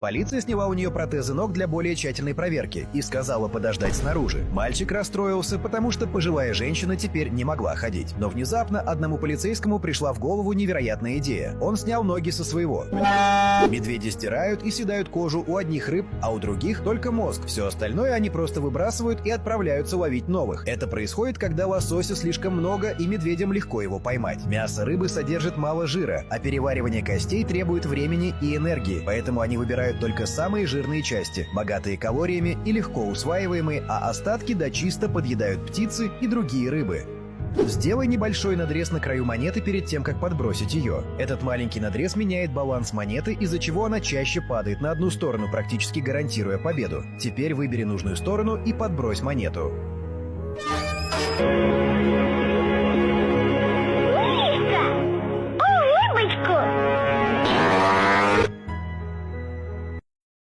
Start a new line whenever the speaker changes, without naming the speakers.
Полиция сняла у нее протезы ног для более тщательной проверки и сказала подождать снаружи. Мальчик расстроился, потому что пожилая женщина теперь не могла ходить. Но внезапно одному полицейскому пришла в голову невероятная идея. Он снял ноги со своего. Медведи стирают и съедают кожу у одних рыб, а у других только мозг. Все остальное они просто выбрасывают и отправляются ловить новых. Это происходит, когда лосося слишком много и медведям легко его поймать. Мясо рыбы содержит мало жира, а переваривание костей требует времени и энергии, поэтому они выбирают только самые жирные части, богатые калориями и легко усваиваемые, а остатки дочисто подъедают птицы и другие рыбы. Сделай небольшой надрез на краю монеты перед тем, как подбросить ее. Этот маленький надрез меняет баланс монеты, из-за чего она чаще падает на одну сторону, практически гарантируя победу. Теперь выбери нужную сторону и подбрось монету.